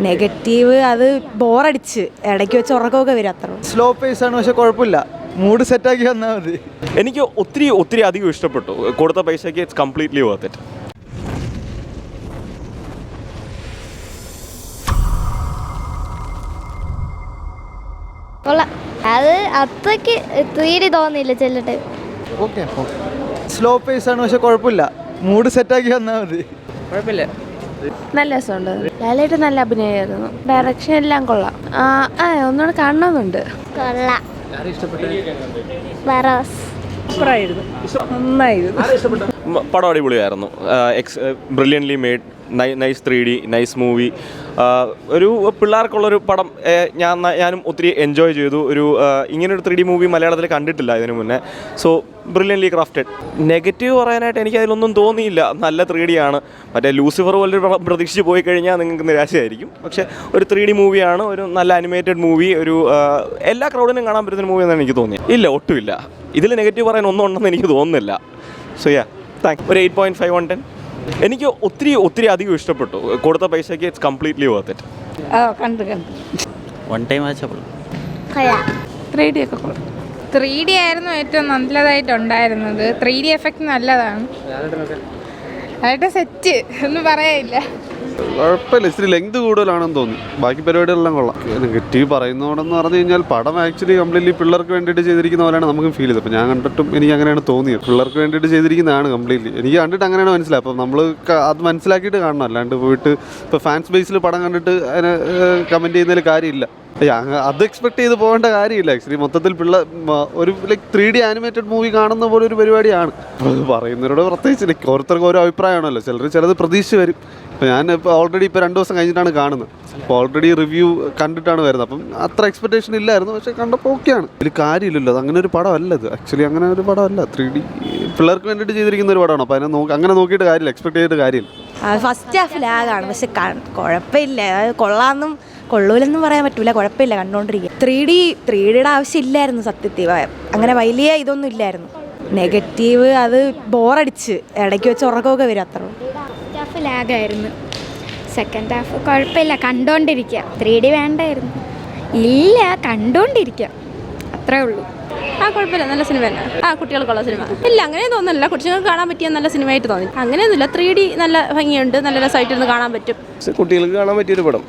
Negative അത് ബോറടിച്ച് ഇടയ്ക്ക് വെച്ച് ഉറക്കമൊക്കെ വരും അത്ര. സ്ലോ പേസ് ആണ്, പക്ഷെ കുഴപ്പമില്ല, മൂഡ് സെറ്റാക്കി വന്നാൽ മതി. എനിക്ക് ഒത്തിരി അധികം ഇഷ്ടപ്പെട്ടു. കൊടുത്ത പൈസയ്ക്ക് ഇറ്റ്സ് കംപ്ലീറ്റ്ലി വർത്ത് ഇറ്റ്. അത് അത്രയ്ക്ക് തീരെ തോന്നിയില്ല ചെല്ലിട്ട്. ഓക്കെ, സ്ലോ പേസ് ആണ്, പക്ഷെ കുഴപ്പമില്ല, മൂഡ് സെറ്റാക്കി വന്നാൽ മതി. കുഴപ്പമില്ല, നല്ല രസമുണ്ട്. ലാലേട്ട് നല്ല അഭിനയമായിരുന്നു. ഡയറക്ഷൻ എല്ലാം കൊള്ളാം. ഒന്നുകൂടെ കാണണമെന്നുണ്ട്. കൊള്ളാം. പടം അടിപൊളിയായിരുന്നു. Brilliantly made, nice 3D, nice movie. ഒരു പിള്ളേർക്കുള്ളൊരു പടം. ഞാനും ഒത്തിരി എൻജോയ് ചെയ്തു. ഇങ്ങനൊരു 3D മൂവി മലയാളത്തിൽ കണ്ടിട്ടില്ല ഇതിനു മുന്നേ. So brilliantly crafted. നെഗറ്റീവ് പറയാനായിട്ട് എനിക്ക് അതിലൊന്നും തോന്നിയില്ല. നല്ല 3D ആണ്. മറ്റേ ലൂസിഫർ പോലൊരു പ്രതീക്ഷിച്ച് പോയി കഴിഞ്ഞാൽ നിങ്ങൾക്ക് നിരാശയായിരിക്കും. പക്ഷേ ഒരു 3D മൂവിയാണ്, ഒരു നല്ല അനിമേറ്റഡ് മൂവി, എല്ലാ ക്രൗഡിനും കാണാൻ പറ്റുന്ന മൂവി എന്നാണ് എനിക്ക് തോന്നിയത്. ഇല്ല, ഒട്ടുമില്ല. ഇതിൽ നെഗറ്റീവ് പറയാൻ ഒന്നും ഉണ്ടെന്ന് എനിക്ക് തോന്നുന്നില്ല. സോ ഒരു 8.5 on 10. എനിക്ക് ഒത്തിരി അധികം ഇഷ്ടപ്പെട്ടു. കൊടുത്ത പൈസയ്ക്ക് it's completely worth it. One time watchable. 3D ആയിരുന്നു ഏറ്റവും നല്ലതായിട്ടുണ്ടായിരുന്നത്. 3D എഫക്റ്റ് നല്ലതാണ്. അതായിട്ട് സെറ്റ് ഒന്നും പറയാനില്ല. കുഴപ്പമില്ല, ഇച്ചിരി ലെങ്ത് കൂടുതലാണെന്ന് തോന്നി. ബാക്കി പരിപാടികളെല്ലാം കൊള്ളാം. നെഗറ്റീവ് പറയുന്നതോടെന്ന് പറഞ്ഞു കഴിഞ്ഞാൽ പടം ആക്ച്വലി കംപ്ലീറ്റ്ലി പിള്ളേർക്ക് വേണ്ടിയിട്ട് ചെയ്തിരിക്കുന്ന പോലെയാണ് നമുക്ക് ഫീൽ ചെയ്തത്. അപ്പോൾ ഞാൻ കണ്ടിട്ടും എനിക്ക് അങ്ങനെയാണ് തോന്നിയത്. പിള്ളേർക്ക് വേണ്ടിയിട്ട് ചെയ്തിരിക്കുന്നതാണ് കംപ്ലീറ്റ്ലി. എനിക്ക് കണ്ടിട്ട് അങ്ങനെയാണ് മനസ്സിലായത്. അപ്പോൾ നമ്മൾ അത് മനസ്സിലാക്കിയിട്ട് കാണണം. അല്ലാണ്ട് പോയിട്ട് ഇപ്പോൾ ഫാൻസ് ബേസിൽ പടം കണ്ടിട്ട് അതിനെ കമൻറ്റ് ചെയ്യുന്നതിൽ കാര്യമില്ല. അത് എക്സ്പെക്ട് ചെയ്ത് പോകേണ്ട കാര്യമില്ല. ആക്ച്വലി മൊത്തത്തിൽ ഒരു 3D ആനിമേറ്റഡ് മൂവി കാണുന്ന പോലെ ഒരു പരിപാടിയാണ്. അത് പറയുന്നവരോട് പ്രത്യേകിച്ച് ഓരോരുത്തർക്കും ഓരോ അഭിപ്രായമാണല്ലോ. ചിലത് പ്രതീക്ഷിച്ച് വരും. ഇപ്പോൾ ഞാൻ ഓൾറെഡി 2 ദിവസം കഴിഞ്ഞിട്ടാണ് കാണുന്നത്. അപ്പോൾ ഓൾറെഡി റിവ്യൂ കണ്ടിട്ടാണ് വരുന്നത്. അപ്പം അത്ര എക്സ്പെക്ടേഷൻ ഇല്ലായിരുന്നു. പക്ഷേ കണ്ടപ്പോൾ ഓക്കെയാണ്. ഇതിൽ കാര്യമില്ലല്ലോ. അത് അങ്ങനെ ഒരു പടമല്ല. ഇത് ആക്ച്വലി അങ്ങനെ ഒരു പടമല്ല. 3D പിള്ളേർക്ക് വേണ്ടിയിട്ട് ചെയ്തിരിക്കുന്ന ഒരു പടമാണ്. അപ്പോൾ അങ്ങനെ നോക്കിയിട്ട് കാര്യമില്ല, എക്സ്പെക്ട് ചെയ്തിട്ട് കാര്യമില്ല. ഫസ്റ്റ് ഹാഫ് ലാഗാണ്, പക്ഷെ കുഴപ്പമില്ല. കൊള്ളാമെന്നും കൊള്ളൂലെന്നും പറയാൻ പറ്റൂല. കുഴപ്പമില്ല, കണ്ടുകൊണ്ടിരിക്കുക. 3Dയുടെ ആവശ്യമില്ലായിരുന്നു സത്യത്തിൽ. അങ്ങനെ വലിയ ഇതൊന്നും ഇല്ലായിരുന്നു. നെഗറ്റീവ് അത് ബോറടിച്ച് ഇടയ്ക്ക് വെച്ച് ഉറക്കമൊക്കെ വരും അത്ര. ഫസ്റ്റ് ഹാഫ് ലാഗായിരുന്നു. സെക്കൻഡ് ഹാഫ് കുഴപ്പമില്ല, കണ്ടുകൊണ്ടിരിക്കുക. 3D വേണ്ടായിരുന്നു. ഇല്ല, കണ്ടുകൊണ്ടിരിക്കുക, അത്രേ ഉള്ളൂ. കുഴപ്പമില്ല, നല്ല സിനിമ തന്നെ. കുട്ടികൾക്കുള്ള സിനിമ ഇല്ല, അങ്ങനെ തോന്നുന്നില്ല. കുട്ടികൾക്ക് കാണാൻ പറ്റിയ നല്ല സിനിമയായിട്ട് തോന്നി. അങ്ങനെയൊന്നുമില്ല. 3D നല്ല ഭംഗിയുണ്ട്, നല്ല രസമായിട്ടിരുന്ന് കാണാൻ പറ്റും. കുട്ടികൾക്ക് കാണാൻ പറ്റിയൊരു പടം.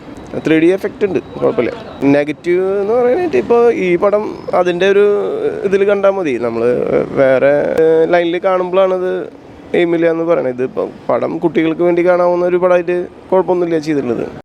3D എഫക്റ്റ് ഉണ്ട്, കുഴപ്പമില്ല. നെഗറ്റീവ് എന്ന് പറയാനായിട്ട് ഇപ്പോൾ ഈ പടം അതിൻ്റെ ഒരു ഇതിൽ കണ്ടാൽ മതി. നമ്മൾ വേറെ ലൈനിൽ കാണുമ്പോഴാണത് എയിമില്ല എന്ന് പറയണത്. ഇതിപ്പോൾ പടം കുട്ടികൾക്ക് വേണ്ടി കാണാവുന്ന ഒരു പടമായിട്ട് കുഴപ്പമൊന്നുമില്ല ചെയ്തിട്ടുള്ളത്.